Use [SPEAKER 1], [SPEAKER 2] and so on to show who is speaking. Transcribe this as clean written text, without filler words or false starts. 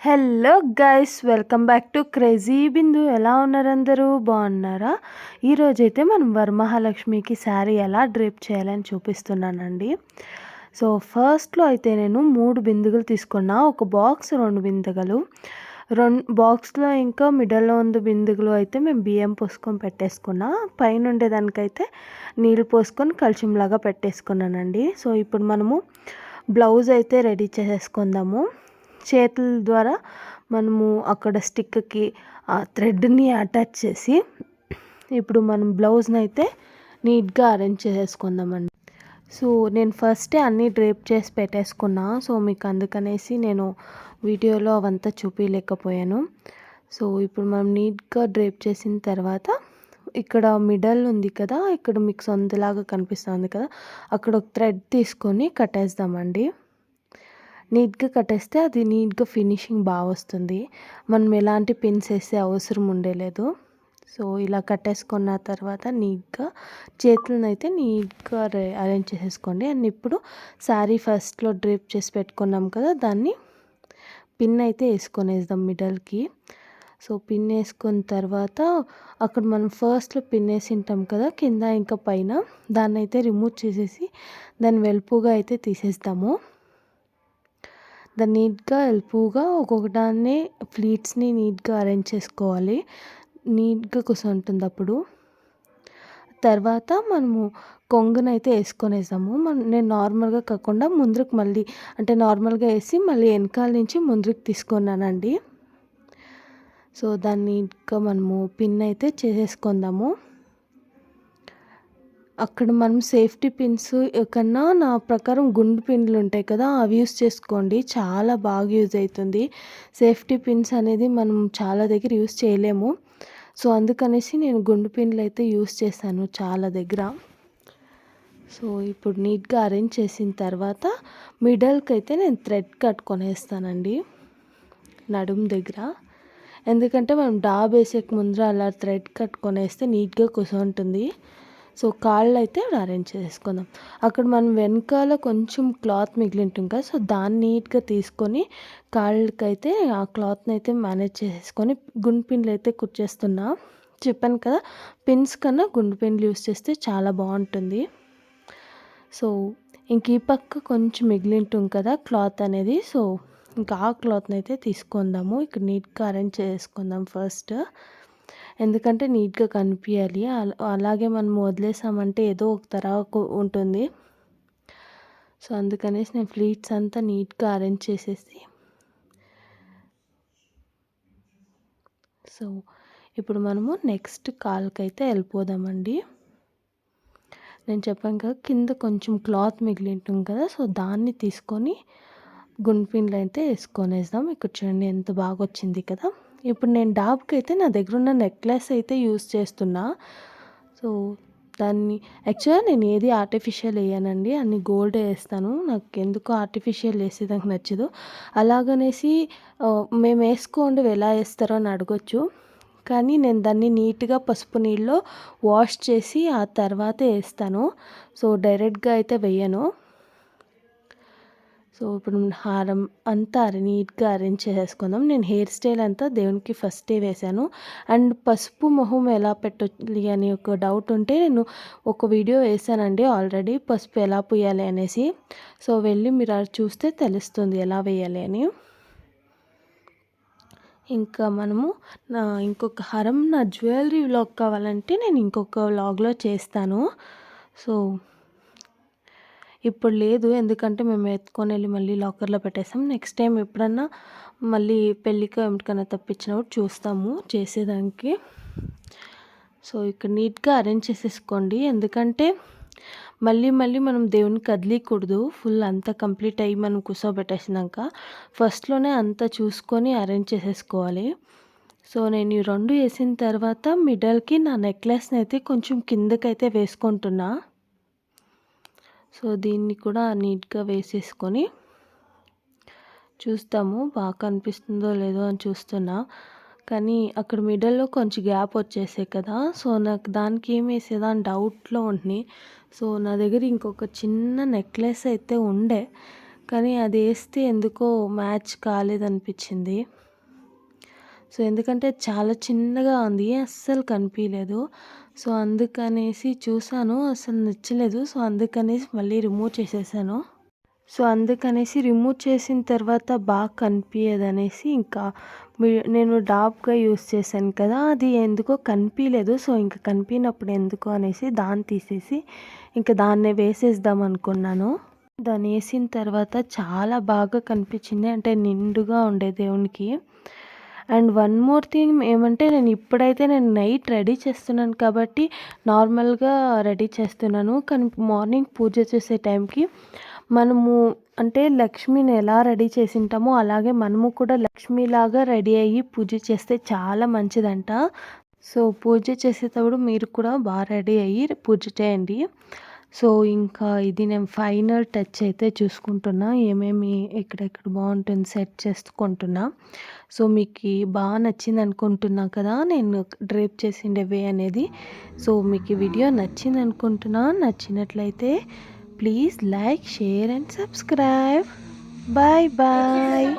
[SPEAKER 1] Hello guys, welcome back to crazy Bindu. ఎలా ఉన్నారు అందరూ? బాగున్నారా? ఈరోజైతే మనం వరమహాలక్ష్మికి శారీ ఎలా డ్రేప్ చేయాలని చూపిస్తున్నానండి. సో ఫస్ట్లో అయితే నేను 3 బిందుగులు తీసుకున్నా. ఒక బాక్స్ 2 బిందుగలు, 2 బాక్స్లో ఇంకా మిడల్లో ఉన్న బిందుగులు అయితే మేము బియ్యం పోసుకొని పెట్టేసుకున్నా. పైన ఉండేదానికైతే నీళ్ళు పోసుకొని కల్చంలాగా పెట్టేసుకున్నానండి. సో ఇప్పుడు మనము బ్లౌజ్ అయితే రెడీ చేసేసుకుందాము. చేతుల ద్వారా మనము అక్కడ స్టిక్కి ఆ థ్రెడ్ని అటాచ్ చేసి ఇప్పుడు మనం బ్లౌజ్ని అయితే నీట్గా అరేంజ్ చేసేసుకుందామండి. సో నేను ఫస్టే అన్నీ డ్రేప్ చేసి పెట్టేసుకున్నా. సో మీకు అందుకనేసి నేను వీడియోలో అవంతా చూపించలేకపోయాను. సో ఇప్పుడు మనం నీట్గా డ్రేప్ చేసిన తర్వాత ఇక్కడ మిడల్ ఉంది కదా, ఇక్కడ మీకు సొంతలాగా కనిపిస్తుంది కదా, అక్కడ ఒక థ్రెడ్ తీసుకొని కట్టేద్దామండి. నీట్గా కట్టేస్తే అది నీట్గా ఫినిషింగ్ బాగా వస్తుంది. మనం ఎలాంటి పిన్స్ వేసే అవసరం ఉండలేదు. సో ఇలా కట్టేసుకున్న తర్వాత నీట్గా చేతులను అయితే నీట్గా అరేంజ్ చేసేసుకోండి. అండ్ ఇప్పుడు శారీ ఫస్ట్లో డ్రేప్ చేసి పెట్టుకున్నాం కదా, దాన్ని పిన్ అయితే వేసుకొనేద్దాం మిడల్కి. సో పిన్ వేసుకున్న తర్వాత అక్కడ మనం ఫస్ట్లో పిన్ వేసి ఉంటాం కదా కింద ఇంకా పైన, దాన్ని అయితే రిమూవ్ చేసేసి దాన్ని వెలుపుగా అయితే తీసేస్తాము. దాన్ని నీట్గా ఎల్పుగా ఒక్కొక్కదాన్ని ఫ్లీట్స్ని నీట్గా అరేంజ్ చేసుకోవాలి. నీట్గా కూర్చుంటుంది అప్పుడు. తర్వాత మనము కొంగునైతే వేసుకొనేసాము. నేను నార్మల్గా కాకుండా ముందుకు మళ్ళీ అంటే నార్మల్గా వేసి మళ్ళీ వెనకాల నుంచి ముందుకు తీసుకున్నానండి. సో దాన్ని నీట్గా మనము పిన్ అయితే చేసేసుకుందాము. అక్కడ మనం సేఫ్టీ పిన్స్ కన్నా నా ప్రకారం గుండు పిన్లు ఉంటాయి కదా, అవి యూస్ చేసుకోండి. చాలా బాగా యూజ్ అవుతుంది. సేఫ్టీ పిన్స్ అనేది మనం చాలా దగ్గర యూస్ చేయలేము. సో అందుకనేసి నేను గుండు పిన్లు అయితే యూస్ చేశాను చాలా దగ్గర. సో ఇప్పుడు నీట్గా అరేంజ్ చేసిన తర్వాత మిడల్కి అయితే నేను థ్రెడ్ కట్టుకొనేస్తానండి నడుము దగ్గర. ఎందుకంటే మనం డాబ్ వేసేక ముందర అలా థ్రెడ్ కట్టుకొనేస్తే నీట్గా కూర్చుంటుంది. సో కాళ్ళు అయితే అరేంజ్ చేసుకుందాం. అక్కడ మనం వెనకాల కొంచెం క్లాత్ మిగిలి ఉంటుంది కదా, సో దాన్ని నీట్గా తీసుకొని కాళ్ళకైతే ఆ క్లాత్ని అయితే మేనేజ్ చేసుకొని గుండు పిన్లు అయితే కుచ్చేస్తున్నా. చెప్పాను కదా, పిన్స్ కన్నా గుండు పిన్లు యూస్ చేస్తే చాలా బాగుంటుంది. సో ఇంక ఈ పక్క కొంచెం మిగిలి ఉంటుంది కదా క్లాత్ అనేది, సో ఇంకా ఆ క్లాత్ని అయితే తీసుకుందాము. ఇక్కడ నీట్గా అరేంజ్ చేసుకుందాం ఫస్ట్. ఎందుకంటే నీట్గా కనిపించాలి. అలాగే మనం వదిలేసామంటే ఏదో ఒక తరహా ఉంటుంది. సో అందుకనేసి నేను ఫ్లీట్స్ అంతా నీట్గా అరేంజ్ చేసేసి, సో ఇప్పుడు మనము నెక్స్ట్ కాల్కైతే వెళ్ళిపోదామండి. నేను చెప్పాను కదా కింద కొంచెం క్లాత్ మిగిలి ఉంటుంది కదా, సో దాన్ని తీసుకొని గుండు పిన్లు అయితే వేసుకొనేద్దాం. ఇక్కడ చూడండి ఎంత బాగా వచ్చింది కదా. ఇప్పుడు నేను డాబ్కి అయితే నా దగ్గర ఉన్న నెక్లెస్ అయితే యూస్ చేస్తున్నా. సో దాన్ని యాక్చువల్గా నేను ఏది ఆర్టిఫిషియల్ వేయనండి, అన్ని గోల్డ్ వేస్తాను. నాకు ఎందుకో ఆర్టిఫిషియల్ వేసేదానికి నచ్చదు. అలాగనేసి మేము వేసుకోండి ఎలా వేస్తారో అని అడగొచ్చు, కానీ నేను దాన్ని నీట్గా పసుపు నీళ్ళలో వాష్ చేసి ఆ తర్వాత వేస్తాను. సో డైరెక్ట్గా అయితే వేయను. సో ఇప్పుడు హారం అంతా నీట్గా అరేంజ్ చేసేసుకుందాం. నేను హెయిర్ స్టైల్ అంతా దేవునికి ఫస్టే వేశాను. అండ్ పసుపు మొహం ఎలా పెట్టాలి అని ఒక డౌట్ ఉంటే నేను ఒక వీడియో వేసానండి ఆల్రెడీ, పసుపు ఎలా పూయాలి అనేసి. సో వెళ్ళి మీరు అది చూస్తే తెలుస్తుంది ఎలా వేయాలి అని. ఇంకా మనము ఇంకొక హారం నా జ్యువెలరీ వ్లాగ్ కావాలంటే నేను ఇంకొక వ్లాగ్లో చేస్తాను. సో ఇప్పుడు లేదు, ఎందుకంటే మేము ఎత్తుకొని వెళ్ళి మళ్ళీ లాకర్లో పెట్టేస్తాం. నెక్స్ట్ టైం ఎప్పుడన్నా మళ్ళీ పెళ్ళికి ఏమిటికన్నా తప్పించినప్పుడు చూస్తాము చేసేదానికి. సో ఇక్కడ నీట్గా అరేంజ్ చేసేసుకోండి, ఎందుకంటే మళ్ళీ మళ్ళీ మనం దేవుని కదిలీకూడదు. ఫుల్ అంతా కంప్లీట్ అయ్యి మనం కూర్చోబెట్టేసినాక ఫస్ట్లోనే అంతా చూసుకొని అరేంజ్ చేసేసుకోవాలి. సో నేను ఈ 2 వేసిన తర్వాత మిడల్కి నా నెక్లెస్ని అయితే కొంచెం కిందకైతే వేసుకుంటున్నా. సో దీన్ని కూడా నీట్గా వేసేసుకొని చూస్తాము బాగా కనిపిస్తుందో లేదో అని చూస్తున్నా. కానీ అక్కడ మిడల్లో కొంచెం గ్యాప్ వచ్చేసే కదా, సో నాకు దానికి ఏం వేసేదా అని డౌట్లో ఉంటుంది. సో నా దగ్గర ఇంకొక చిన్న నెక్లెస్ అయితే ఉండే, కానీ అది వేస్తే ఎందుకో మ్యాచ్ కాలేదనిపించింది. సో ఎందుకంటే చాలా చిన్నగా ఉంది, అస్సలు కనిపించలేదు. సో అందుకనేసి చూసాను, అసలు నచ్చలేదు. సో అందుకనేసి మళ్ళీ రిమూవ్ చేసేసాను. సో అందుకనేసి రిమూవ్ చేసిన తర్వాత బాగా కనిపించదనేసి ఇంకా నేను డార్క్గా యూస్ చేశాను కదా, అది ఎందుకో కనిపించలేదు. సో ఇంకా కనిపించినప్పుడు ఎందుకో అనేసి దాన్ని తీసేసి ఇంకా దాన్నే వేసేద్దాం అనుకున్నాను. దాన్ని వేసిన తర్వాత చాలా బాగా కనిపించింది, అంటే నిండుగా ఉండే దేవునికి. అండ్ వన్ మోర్ థింగ్ ఏమంటే, నేను నైట్ రెడీ చేస్తున్నాను కాబట్టి నార్మల్గా రెడీ చేస్తున్నాను. కానీ మార్నింగ్ పూజ చేసే టైంకి మనము అంటే లక్ష్మిని ఎలా రెడీ చేసింటామో అలాగే మనము కూడా లక్ష్మిలాగా రెడీ అయ్యి పూజ చేస్తే చాలా మంచిదంట. సో పూజ చేసేటప్పుడు మీరు కూడా బాగా రెడీ అయ్యి పూజ చేయండి. సో ఇంకా ఇది నేను ఫైనల్ టచ్ అయితే చూసుకుంటున్నా, ఏమేమి ఎక్కడెక్కడ బాగుంటుంది సెట్ చేసుకుంటున్నా. సో మీకు బాగా నచ్చింది అనుకుంటున్నా కదా నేను డ్రేప్ చేసిండే వే అనేది. సో మీకు ఈ వీడియో నచ్చింది అనుకుంటున్నా. నచ్చినట్లయితే please like, share and subscribe. Bye bye.